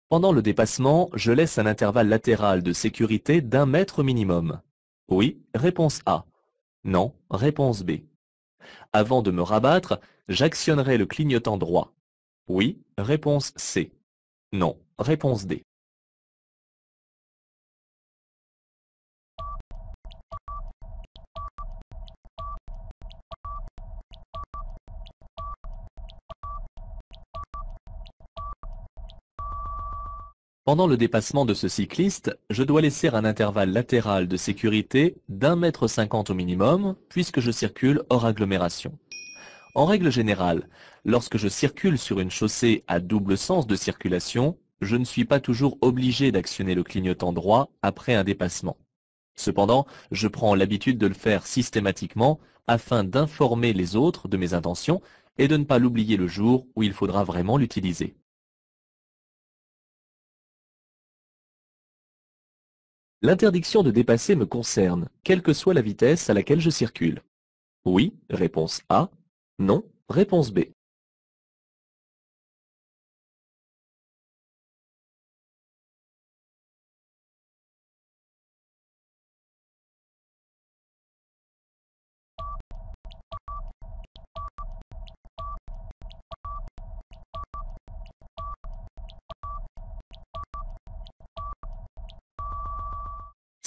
Pendant le dépassement, je laisse un intervalle latéral de sécurité d'1 mètre minimum. Oui, réponse A. Non, réponse B. Avant de me rabattre, j'actionnerai le clignotant droit. Oui, réponse C. Non, réponse D. Pendant le dépassement de ce cycliste, je dois laisser un intervalle latéral de sécurité d'1 mètre 50 au minimum, puisque je circule hors agglomération. En règle générale, lorsque je circule sur une chaussée à double sens de circulation, je ne suis pas toujours obligé d'actionner le clignotant droit après un dépassement. Cependant, je prends l'habitude de le faire systématiquement afin d'informer les autres de mes intentions et de ne pas l'oublier le jour où il faudra vraiment l'utiliser. L'interdiction de dépasser me concerne, quelle que soit la vitesse à laquelle je circule. Oui, réponse A. Non, réponse B.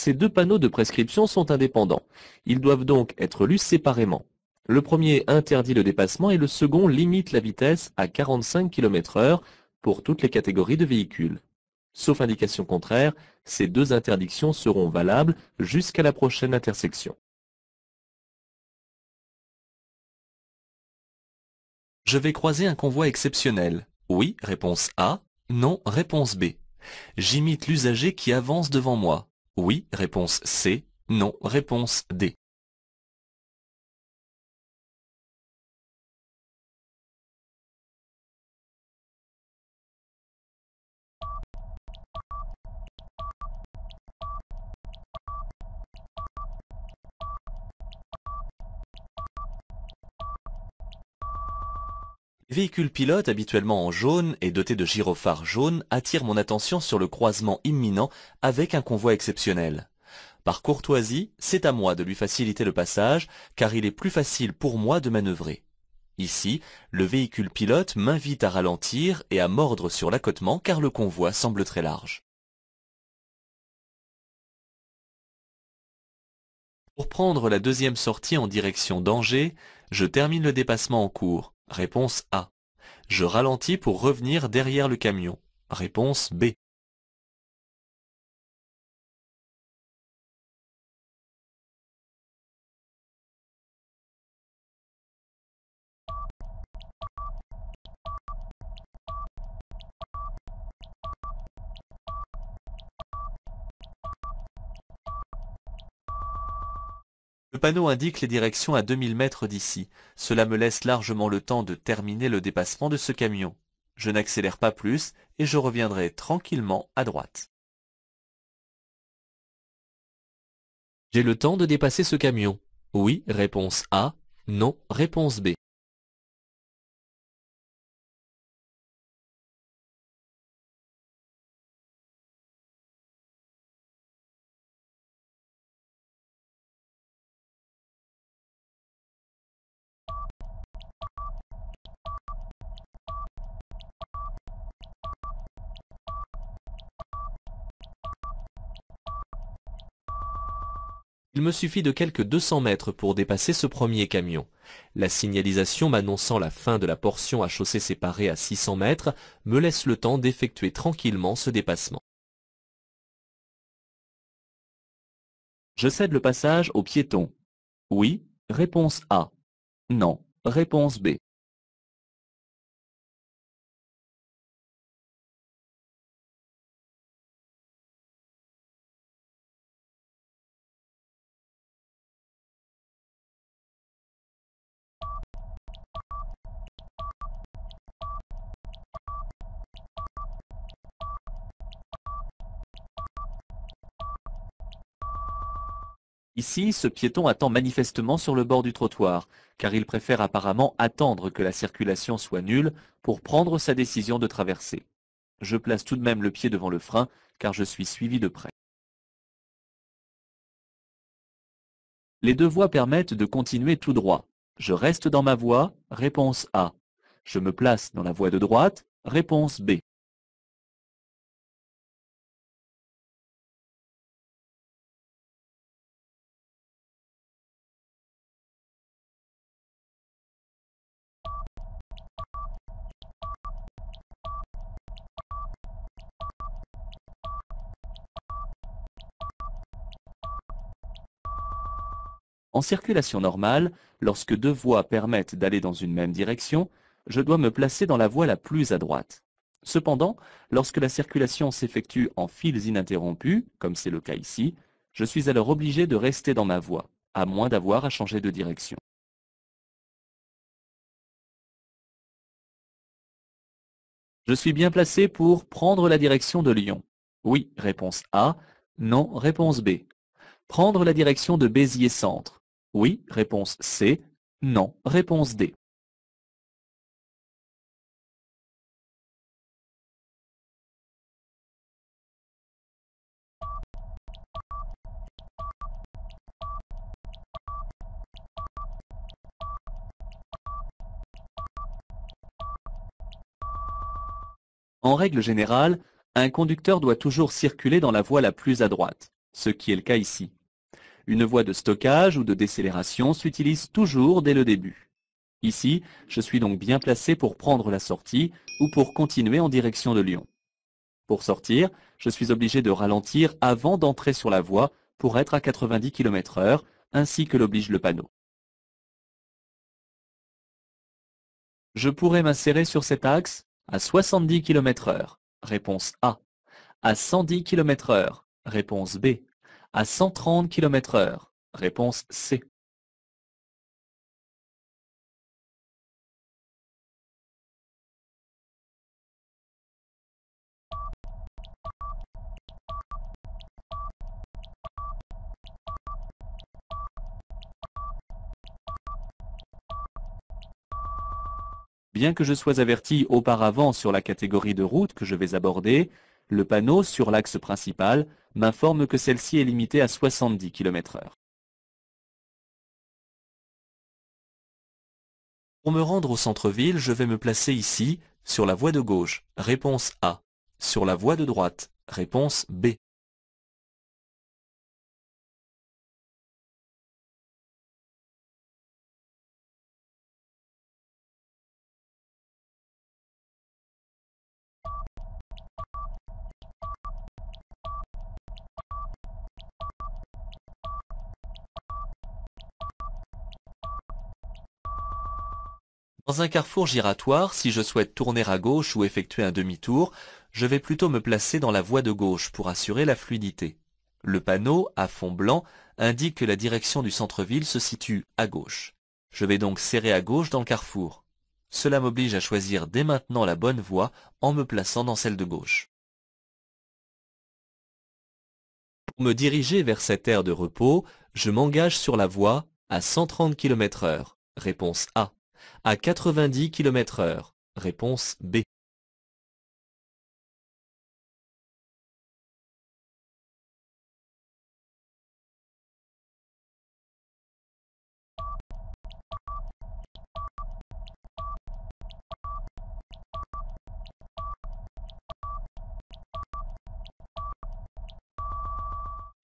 Ces deux panneaux de prescription sont indépendants. Ils doivent donc être lus séparément. Le premier interdit le dépassement et le second limite la vitesse à 45 km/h pour toutes les catégories de véhicules. Sauf indication contraire, ces deux interdictions seront valables jusqu'à la prochaine intersection. Je vais croiser un convoi exceptionnel. Oui, réponse A. Non, réponse B. J'imite l'usager qui avance devant moi. Oui, réponse C. Non, réponse D. Les véhicules pilotes, habituellement en jaune et dotés de gyrophares jaunes, attirent mon attention sur le croisement imminent avec un convoi exceptionnel. Par courtoisie, c'est à moi de lui faciliter le passage, car il est plus facile pour moi de manœuvrer. Ici, le véhicule pilote m'invite à ralentir et à mordre sur l'accotement car le convoi semble très large. Pour prendre la deuxième sortie en direction d'Angers, je termine le dépassement en cours. Réponse A. Je ralentis pour revenir derrière le camion. Réponse B. Le panneau indique les directions à 2000 mètres d'ici. Cela me laisse largement le temps de terminer le dépassement de ce camion. Je n'accélère pas plus et je reviendrai tranquillement à droite. J'ai le temps de dépasser ce camion. Oui, réponse A. Non, réponse B. Il me suffit de quelques 200 mètres pour dépasser ce premier camion. La signalisation m'annonçant la fin de la portion à chaussée séparée à 600 mètres me laisse le temps d'effectuer tranquillement ce dépassement. Je cède le passage aux piétons. Oui, réponse A. Non, réponse B. Ici, ce piéton attend manifestement sur le bord du trottoir, car il préfère apparemment attendre que la circulation soit nulle pour prendre sa décision de traverser. Je place tout de même le pied devant le frein car je suis suivi de près. Les deux voies permettent de continuer tout droit. Je reste dans ma voie, réponse A. Je me place dans la voie de droite, réponse B. En circulation normale, lorsque deux voies permettent d'aller dans une même direction, je dois me placer dans la voie la plus à droite. Cependant, lorsque la circulation s'effectue en fils ininterrompus, comme c'est le cas ici, je suis alors obligé de rester dans ma voie, à moins d'avoir à changer de direction. Je suis bien placé pour prendre la direction de Lyon. Oui, réponse A. Non, réponse B. Prendre la direction de Béziers Centre. Oui, réponse C. Non, réponse D. En règle générale, un conducteur doit toujours circuler dans la voie la plus à droite, ce qui est le cas ici. Une voie de stockage ou de décélération s'utilise toujours dès le début. Ici, je suis donc bien placé pour prendre la sortie ou pour continuer en direction de Lyon. Pour sortir, je suis obligé de ralentir avant d'entrer sur la voie pour être à 90 km/h, ainsi que l'oblige le panneau. Je pourrais m'insérer sur cet axe à 70 km/h. Réponse A. À 110 km/h. Réponse B. À 130 km/h. Réponse C. Bien que je sois averti auparavant sur la catégorie de route que je vais aborder, le panneau sur l'axe principal m'informe que celle-ci est limitée à 70 km/h. Pour me rendre au centre-ville, je vais me placer ici, sur la voie de gauche, réponse A. Sur la voie de droite, réponse B. Dans un carrefour giratoire, si je souhaite tourner à gauche ou effectuer un demi-tour, je vais plutôt me placer dans la voie de gauche pour assurer la fluidité. Le panneau, à fond blanc, indique que la direction du centre-ville se situe à gauche. Je vais donc serrer à gauche dans le carrefour. Cela m'oblige à choisir dès maintenant la bonne voie en me plaçant dans celle de gauche. Pour me diriger vers cette aire de repos, je m'engage sur la voie à 130 km/h. Réponse A. À 90 km/h. Réponse B.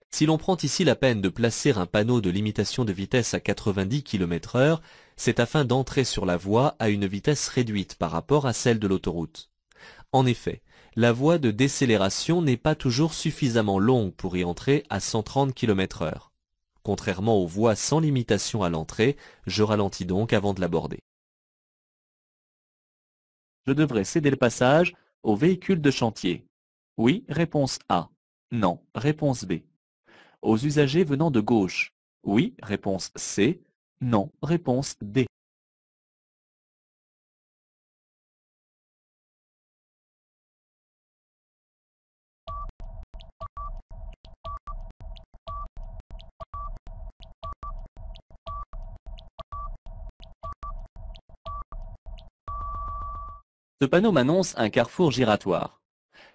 Si l'on prend ici la peine de placer un panneau de limitation de vitesse à 90 km/h, c'est afin d'entrer sur la voie à une vitesse réduite par rapport à celle de l'autoroute. En effet, la voie de décélération n'est pas toujours suffisamment longue pour y entrer à 130 km/h. Contrairement aux voies sans limitation à l'entrée, je ralentis donc avant de l'aborder. Je devrais céder le passage aux véhicules de chantier. Oui, réponse A. Non, réponse B. Aux usagers venant de gauche. Oui, réponse C. Non, réponse D. Ce panneau m'annonce un carrefour giratoire.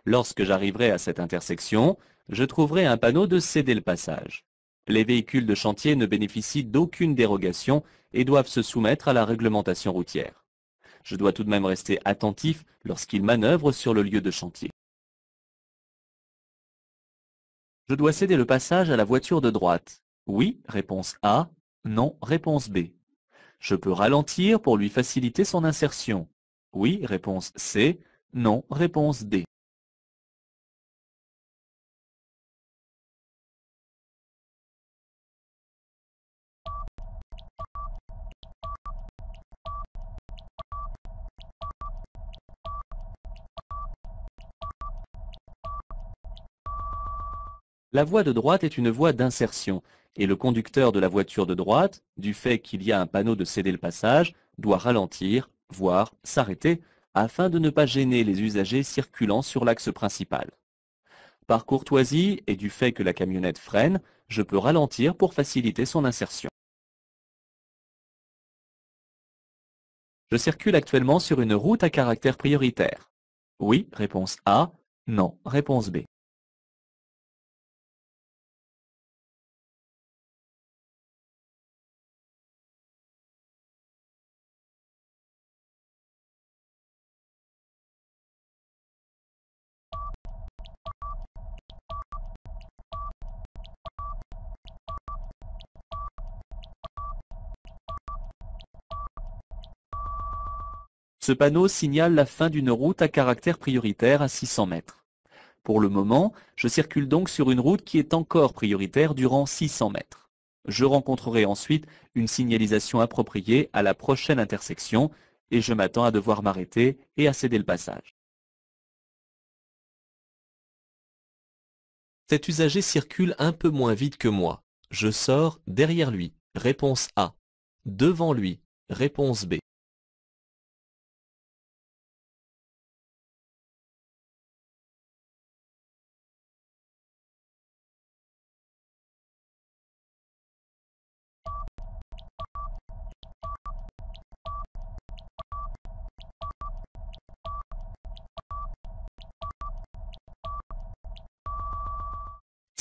Lorsque j'arriverai à cette intersection, je trouverai un panneau de céder le passage. Les véhicules de chantier ne bénéficient d'aucune dérogation et doivent se soumettre à la réglementation routière. Je dois tout de même rester attentif lorsqu'ils manœuvrent sur le lieu de chantier. Je dois céder le passage à la voiture de droite. Oui, réponse A. Non, réponse B. Je peux ralentir pour lui faciliter son insertion. Oui, réponse C. Non, réponse D. La voie de droite est une voie d'insertion, et le conducteur de la voiture de droite, du fait qu'il y a un panneau de céder le passage, doit ralentir, voire s'arrêter, afin de ne pas gêner les usagers circulant sur l'axe principal. Par courtoisie et du fait que la camionnette freine, je peux ralentir pour faciliter son insertion. Je circule actuellement sur une route à caractère prioritaire. Oui, réponse A. Non, réponse B. Ce panneau signale la fin d'une route à caractère prioritaire à 600 mètres. Pour le moment, je circule donc sur une route qui est encore prioritaire durant 600 mètres. Je rencontrerai ensuite une signalisation appropriée à la prochaine intersection et je m'attends à devoir m'arrêter et à céder le passage. Cet usager circule un peu moins vite que moi. Je sors derrière lui. Réponse A. Devant lui. Réponse B.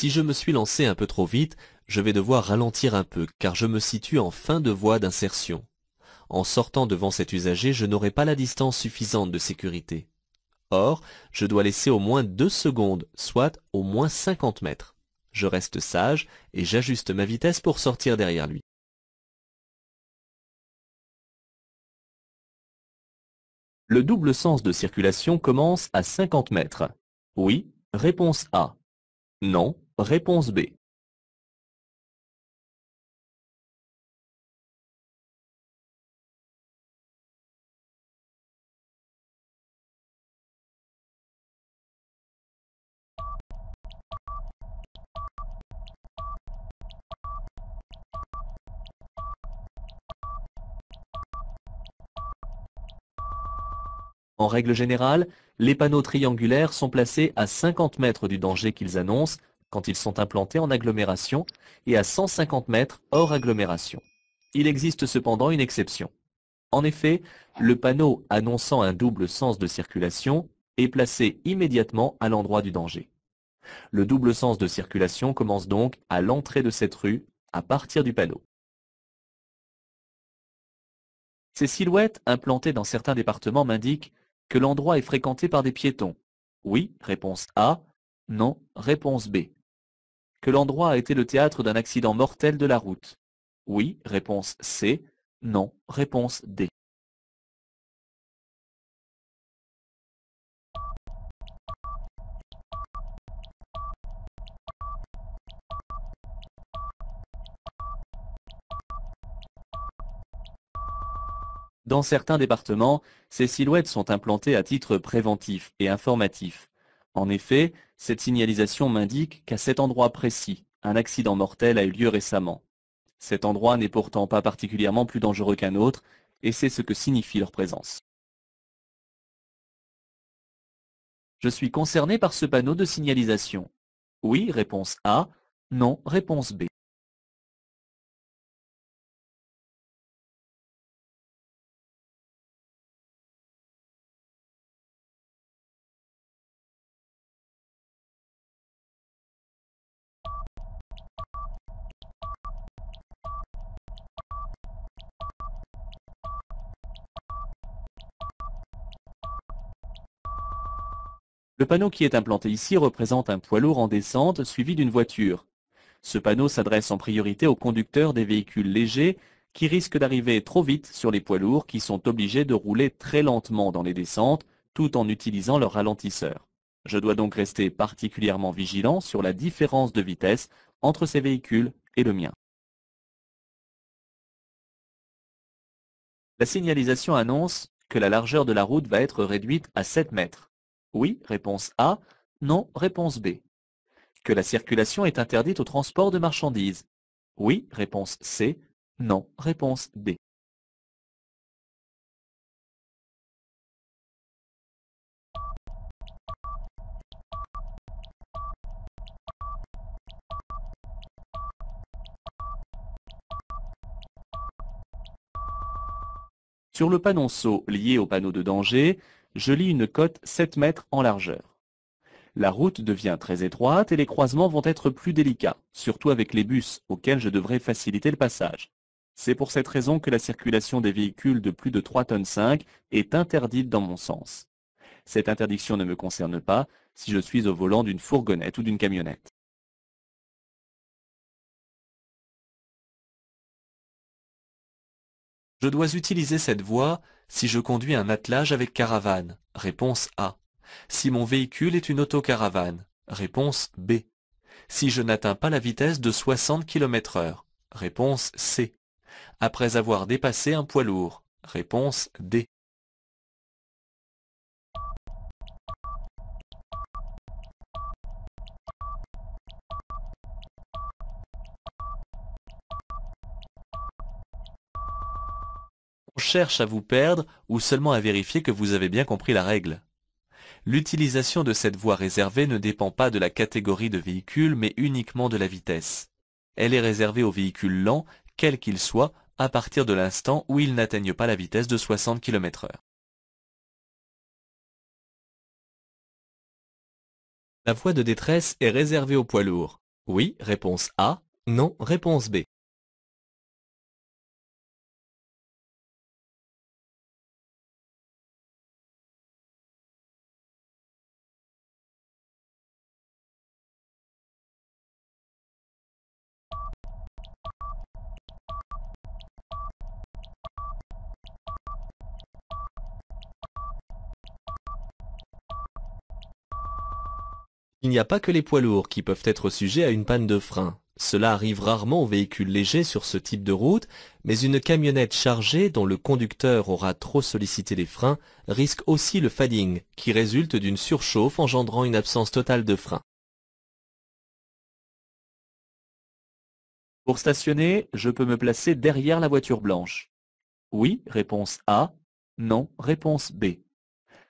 Si je me suis lancé un peu trop vite, je vais devoir ralentir un peu car je me situe en fin de voie d'insertion. En sortant devant cet usager, je n'aurai pas la distance suffisante de sécurité. Or, je dois laisser au moins 2 secondes, soit au moins 50 mètres. Je reste sage et j'ajuste ma vitesse pour sortir derrière lui. Le double sens de circulation commence à 50 mètres. Oui, réponse A. Non, réponse B. En règle générale, les panneaux triangulaires sont placés à 50 mètres du danger qu'ils annoncent quand ils sont implantés en agglomération et à 150 mètres hors agglomération. Il existe cependant une exception. En effet, le panneau annonçant un double sens de circulation est placé immédiatement à l'endroit du danger. Le double sens de circulation commence donc à l'entrée de cette rue à partir du panneau. Ces silhouettes implantées dans certains départements m'indiquent que l'endroit est fréquenté par des piétons. Oui, réponse A. Non, réponse B. Que l'endroit a été le théâtre d'un accident mortel de la route. Oui, réponse C. Non, réponse D. Dans certains départements, ces silhouettes sont implantées à titre préventif et informatif. En effet, cette signalisation m'indique qu'à cet endroit précis, un accident mortel a eu lieu récemment. Cet endroit n'est pourtant pas particulièrement plus dangereux qu'un autre, et c'est ce que signifie leur présence. Je suis concerné par ce panneau de signalisation. Oui, réponse A. Non, réponse B. Le panneau qui est implanté ici représente un poids lourd en descente suivi d'une voiture. Ce panneau s'adresse en priorité aux conducteurs des véhicules légers qui risquent d'arriver trop vite sur les poids lourds qui sont obligés de rouler très lentement dans les descentes tout en utilisant leur ralentisseur. Je dois donc rester particulièrement vigilant sur la différence de vitesse entre ces véhicules et le mien. La signalisation annonce que la largeur de la route va être réduite à 7 mètres. Oui, réponse A. Non, réponse B. Que la circulation est interdite au transport de marchandises. Oui, réponse C. Non, réponse D. Sur le panonceau lié au panneau de danger, je lis une cote 7 mètres en largeur. La route devient très étroite et les croisements vont être plus délicats, surtout avec les bus auxquels je devrais faciliter le passage. C'est pour cette raison que la circulation des véhicules de plus de 3,5 tonnes est interdite dans mon sens. Cette interdiction ne me concerne pas si je suis au volant d'une fourgonnette ou d'une camionnette. Je dois utiliser cette voie si je conduis un attelage avec caravane. Réponse A. Si mon véhicule est une autocaravane. Réponse B. Si je n'atteins pas la vitesse de 60 km/h. Réponse C. Après avoir dépassé un poids lourd. Réponse D. On cherche à vous perdre ou seulement à vérifier que vous avez bien compris la règle. L'utilisation de cette voie réservée ne dépend pas de la catégorie de véhicule mais uniquement de la vitesse. Elle est réservée aux véhicules lents, quels qu'ils soient, à partir de l'instant où ils n'atteignent pas la vitesse de 60 km/h. La voie de détresse est réservée aux poids lourds. Oui, réponse A. Non, réponse B. Il n'y a pas que les poids lourds qui peuvent être sujets à une panne de frein. Cela arrive rarement aux véhicules légers sur ce type de route, mais une camionnette chargée dont le conducteur aura trop sollicité les freins risque aussi le fading, qui résulte d'une surchauffe engendrant une absence totale de frein. Pour stationner, je peux me placer derrière la voiture blanche. Oui, réponse A. Non, réponse B.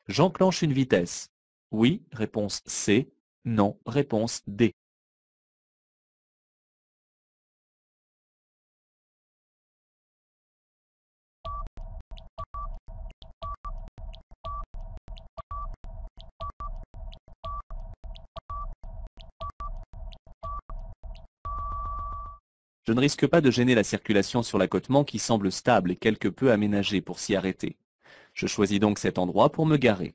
J'enclenche une vitesse. Oui, réponse C. Non, réponse D. Je ne risque pas de gêner la circulation sur l'accotement qui semble stable et quelque peu aménagé pour s'y arrêter. Je choisis donc cet endroit pour me garer.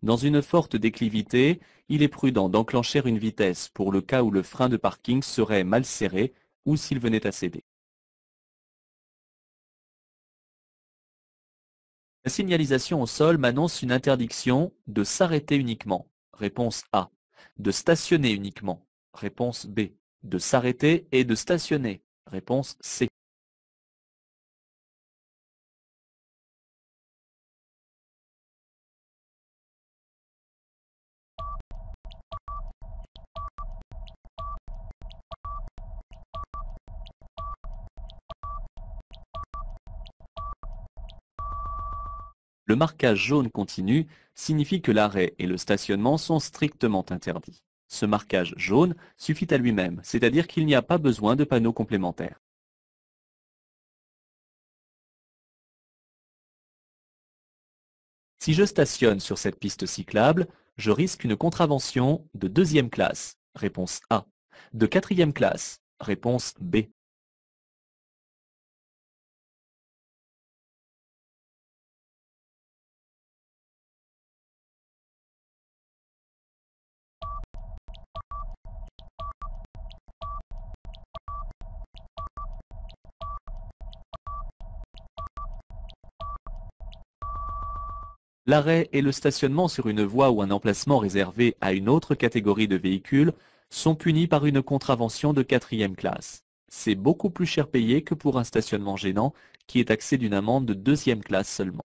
Dans une forte déclivité, il est prudent d'enclencher une vitesse pour le cas où le frein de parking serait mal serré ou s'il venait à céder. La signalisation au sol m'annonce une interdiction de s'arrêter uniquement. Réponse A. De stationner uniquement. Réponse B. De s'arrêter et de stationner. Réponse C. Le marquage jaune continu signifie que l'arrêt et le stationnement sont strictement interdits. Ce marquage jaune suffit à lui-même, c'est-à-dire qu'il n'y a pas besoin de panneaux complémentaires. Si je stationne sur cette piste cyclable, je risque une contravention de deuxième classe. Réponse A. De quatrième classe. Réponse B. L'arrêt et le stationnement sur une voie ou un emplacement réservé à une autre catégorie de véhicules sont punis par une contravention de 4e classe. C'est beaucoup plus cher payé que pour un stationnement gênant qui est taxé d'une amende de 2e classe seulement.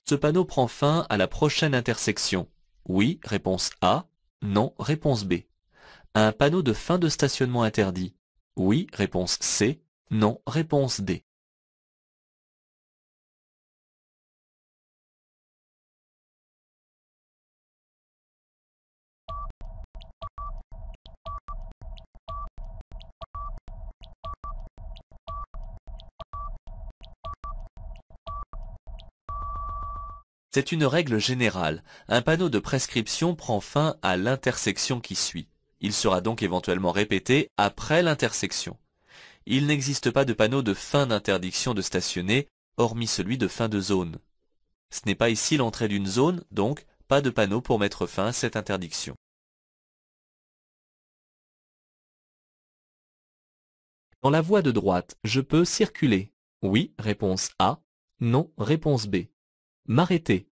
Ce panneau prend fin à la prochaine intersection. Oui, réponse A. Non, réponse B. Un panneau de fin de stationnement interdit. Oui, réponse C. Non, réponse D. C'est une règle générale. Un panneau de prescription prend fin à l'intersection qui suit. Il sera donc éventuellement répété après l'intersection. Il n'existe pas de panneau de fin d'interdiction de stationner, hormis celui de fin de zone. Ce n'est pas ici l'entrée d'une zone, donc pas de panneau pour mettre fin à cette interdiction. Dans la voie de droite, je peux circuler. Oui, réponse A. Non, réponse B. M'arrêter.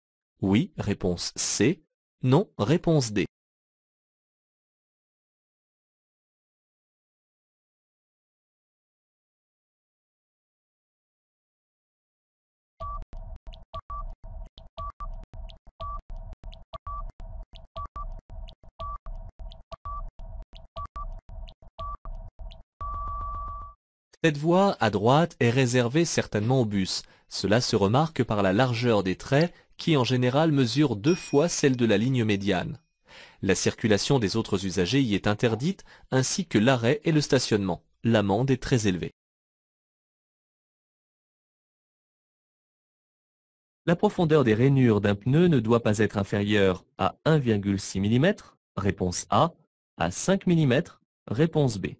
Oui, réponse C. Non, réponse D. Cette voie à droite est réservée certainement aux bus. Cela se remarque par la largeur des traits qui en général mesurent 2 fois celle de la ligne médiane. La circulation des autres usagers y est interdite, ainsi que l'arrêt et le stationnement. L'amende est très élevée. La profondeur des rainures d'un pneu ne doit pas être inférieure à 1,6 mm, réponse A, à 5 mm, réponse B.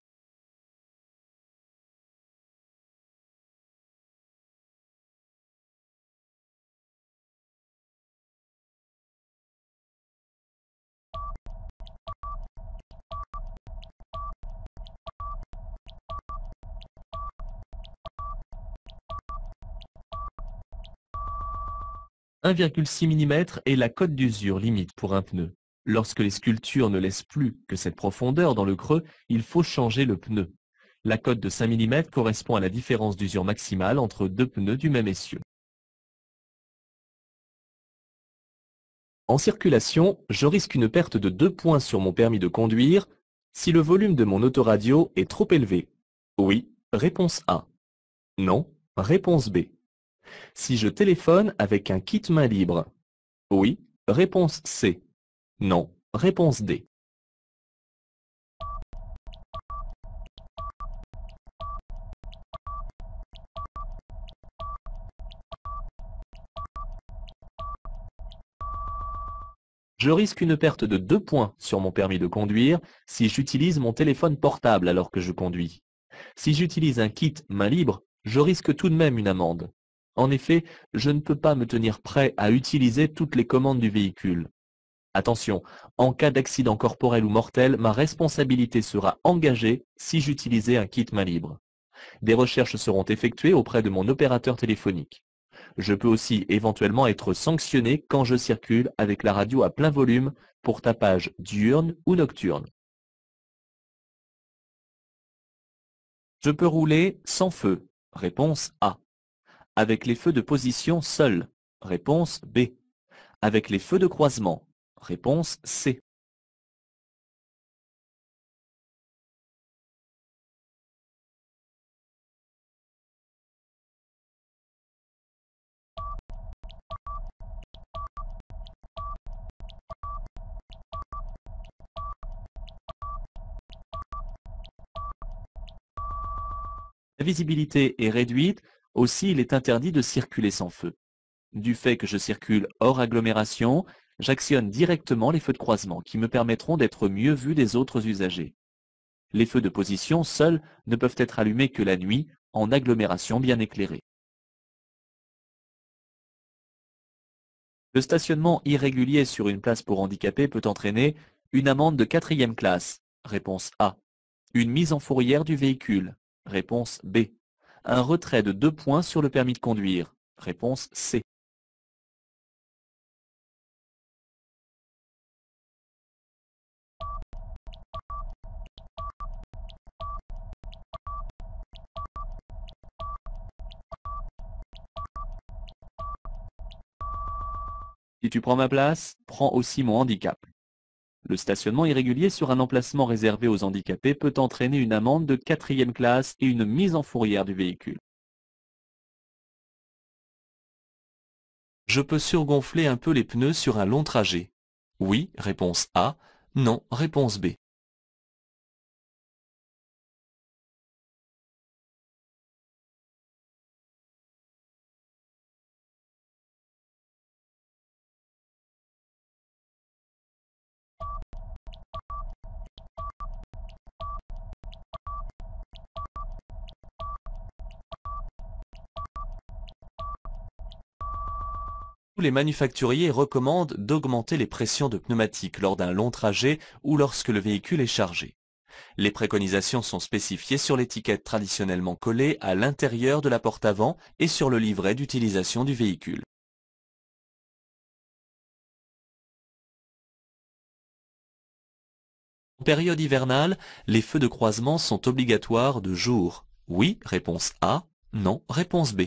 « 1,6 mm est la cote d'usure limite pour un pneu. Lorsque les sculptures ne laissent plus que cette profondeur dans le creux, il faut changer le pneu. La cote de 5 mm correspond à la différence d'usure maximale entre deux pneus du même essieu. En circulation, je risque une perte de 2 points sur mon permis de conduire si le volume de mon autoradio est trop élevé. Oui, réponse A. Non, réponse B. Si je téléphone avec un kit main libre. Oui, réponse C. Non, réponse D. Je risque une perte de 2 points sur mon permis de conduire si j'utilise mon téléphone portable alors que je conduis. Si j'utilise un kit main libre, je risque tout de même une amende. En effet, je ne peux pas me tenir prêt à utiliser toutes les commandes du véhicule. Attention, en cas d'accident corporel ou mortel, ma responsabilité sera engagée si j'utilisais un kit main libre. Des recherches seront effectuées auprès de mon opérateur téléphonique. Je peux aussi éventuellement être sanctionné quand je circule avec la radio à plein volume pour tapage diurne ou nocturne. Je peux rouler sans feu. Réponse A. Avec les feux de position seuls. Réponse B. Avec les feux de croisement. Réponse C. La visibilité est réduite, aussi il est interdit de circuler sans feu. Du fait que je circule hors agglomération, j'actionne directement les feux de croisement qui me permettront d'être mieux vu des autres usagers. Les feux de position seuls ne peuvent être allumés que la nuit, en agglomération bien éclairée. Le stationnement irrégulier sur une place pour handicapés peut entraîner une amende de 4e classe. Réponse A. Une mise en fourrière du véhicule. Réponse B. Un retrait de 2 points sur le permis de conduire. Réponse C. Si tu prends ma place, prends aussi mon handicap. Le stationnement irrégulier sur un emplacement réservé aux handicapés peut entraîner une amende de 4e classe et une mise en fourrière du véhicule. Je peux surgonfler un peu les pneus sur un long trajet. Oui, réponse A. Non, réponse B. Tous les manufacturiers recommandent d'augmenter les pressions de pneumatiques lors d'un long trajet ou lorsque le véhicule est chargé. Les préconisations sont spécifiées sur l'étiquette traditionnellement collée à l'intérieur de la porte avant et sur le livret d'utilisation du véhicule. En période hivernale, les feux de croisement sont obligatoires de jour. Oui, réponse A. Non, réponse B.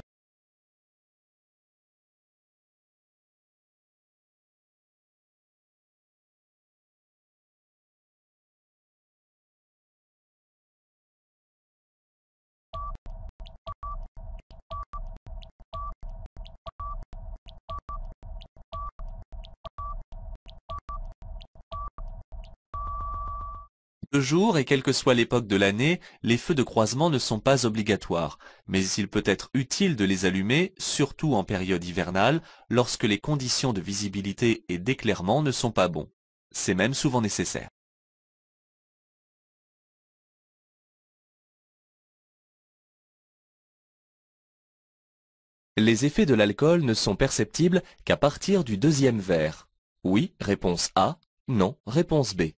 De jour et quelle que soit l'époque de l'année, les feux de croisement ne sont pas obligatoires, mais il peut être utile de les allumer, surtout en période hivernale, lorsque les conditions de visibilité et d'éclairement ne sont pas bons. C'est même souvent nécessaire. Les effets de l'alcool ne sont perceptibles qu'à partir du deuxième verre. Oui, réponse A. Non, réponse B.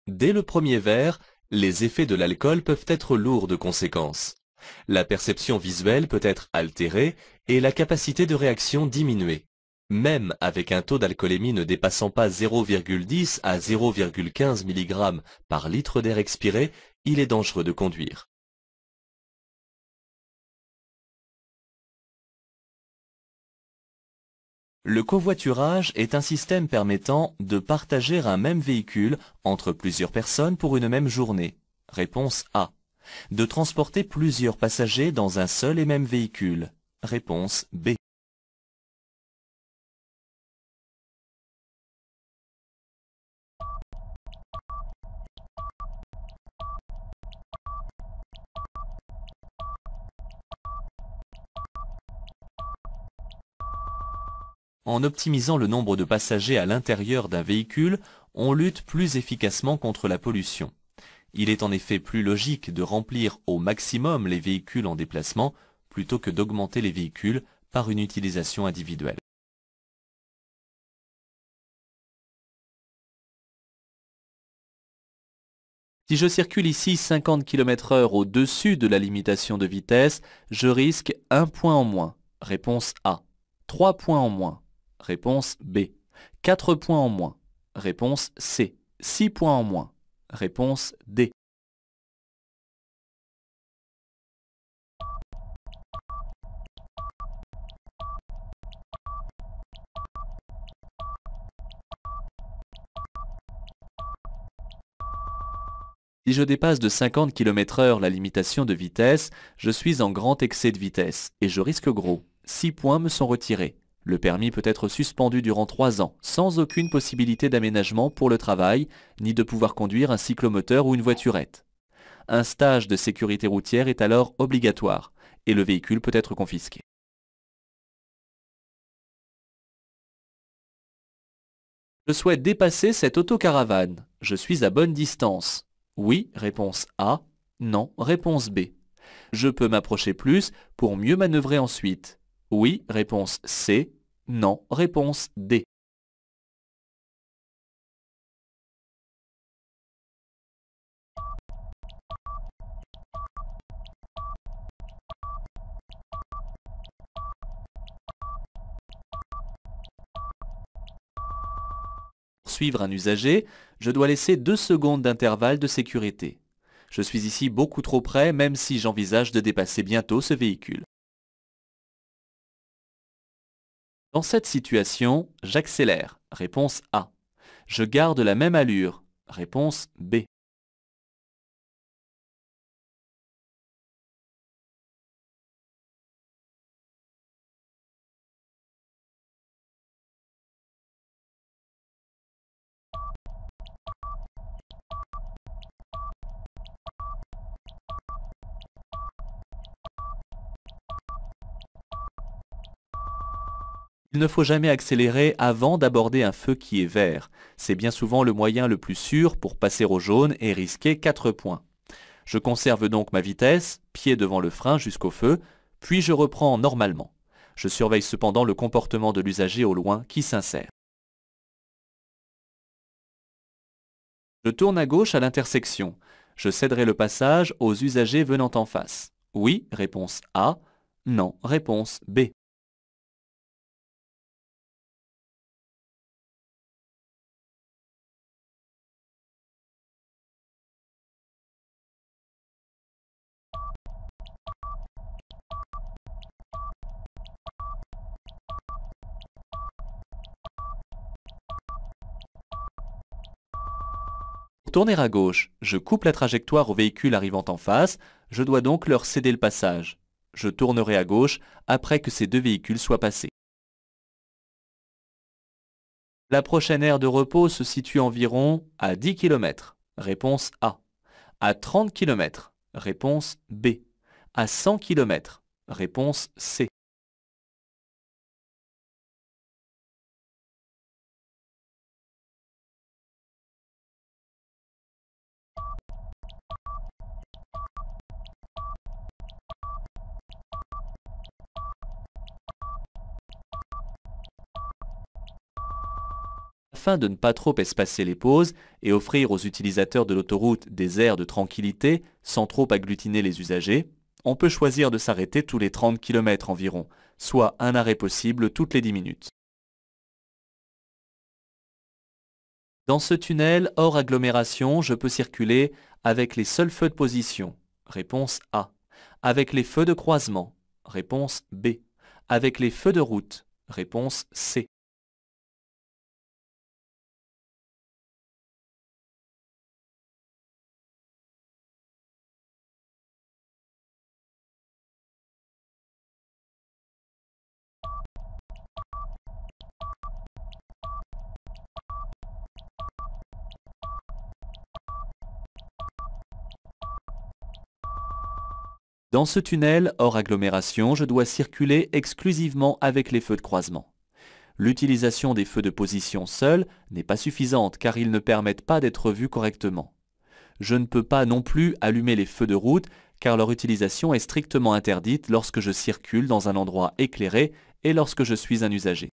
Dès le premier verre, les effets de l'alcool peuvent être lourds de conséquences. La perception visuelle peut être altérée et la capacité de réaction diminuée. Même avec un taux d'alcoolémie ne dépassant pas 0,10 à 0,15 mg par litre d'air expiré, il est dangereux de conduire. Le covoiturage est un système permettant de partager un même véhicule entre plusieurs personnes pour une même journée. Réponse A. De transporter plusieurs passagers dans un seul et même véhicule. Réponse B. En optimisant le nombre de passagers à l'intérieur d'un véhicule, on lutte plus efficacement contre la pollution. Il est en effet plus logique de remplir au maximum les véhicules en déplacement plutôt que d'augmenter les véhicules par une utilisation individuelle. Si je circule ici 50 km/h au-dessus de la limitation de vitesse, je risque 1 point en moins. Réponse A. 3 points en moins. Réponse B. 4 points en moins. Réponse C. 6 points en moins. Réponse D. Si je dépasse de 50 km/h la limitation de vitesse, je suis en grand excès de vitesse et je risque gros. 6 points me sont retirés. Le permis peut être suspendu durant 3 ans, sans aucune possibilité d'aménagement pour le travail, ni de pouvoir conduire un cyclomoteur ou une voiturette. Un stage de sécurité routière est alors obligatoire, et le véhicule peut être confisqué. Je souhaite dépasser cette autocaravane. Je suis à bonne distance. Oui, réponse A. Non, réponse B. Je peux m'approcher plus pour mieux manœuvrer ensuite. Oui, réponse C. Non, réponse D. Pour suivre un usager, je dois laisser 2 secondes d'intervalle de sécurité. Je suis ici beaucoup trop près même si j'envisage de dépasser bientôt ce véhicule. Dans cette situation, j'accélère. Réponse A. Je garde la même allure. Réponse B. Il ne faut jamais accélérer avant d'aborder un feu qui est vert. C'est bien souvent le moyen le plus sûr pour passer au jaune et risquer 4 points. Je conserve donc ma vitesse, pied devant le frein jusqu'au feu, puis je reprends normalement. Je surveille cependant le comportement de l'usager au loin qui s'insère. Je tourne à gauche à l'intersection. Je céderai le passage aux usagers venant en face. Oui, réponse A. Non, réponse B. Pour tourner à gauche, je coupe la trajectoire aux véhicules arrivant en face, je dois donc leur céder le passage. Je tournerai à gauche après que ces deux véhicules soient passés. La prochaine aire de repos se situe environ à 10 km. Réponse A. À 30 km. Réponse B. À 100 km. Réponse C. Afin de ne pas trop espacer les pauses et offrir aux utilisateurs de l'autoroute des aires de tranquillité sans trop agglutiner les usagers, on peut choisir de s'arrêter tous les 30 km environ, soit un arrêt possible toutes les 10 minutes. Dans ce tunnel hors agglomération, je peux circuler avec les seuls feux de position. Réponse A. Avec les feux de croisement. Réponse B. Avec les feux de route. Réponse C. Dans ce tunnel hors agglomération, je dois circuler exclusivement avec les feux de croisement. L'utilisation des feux de position seuls n'est pas suffisante car ils ne permettent pas d'être vus correctement. Je ne peux pas non plus allumer les feux de route car leur utilisation est strictement interdite lorsque je circule dans un endroit éclairé et lorsque je suis un usager.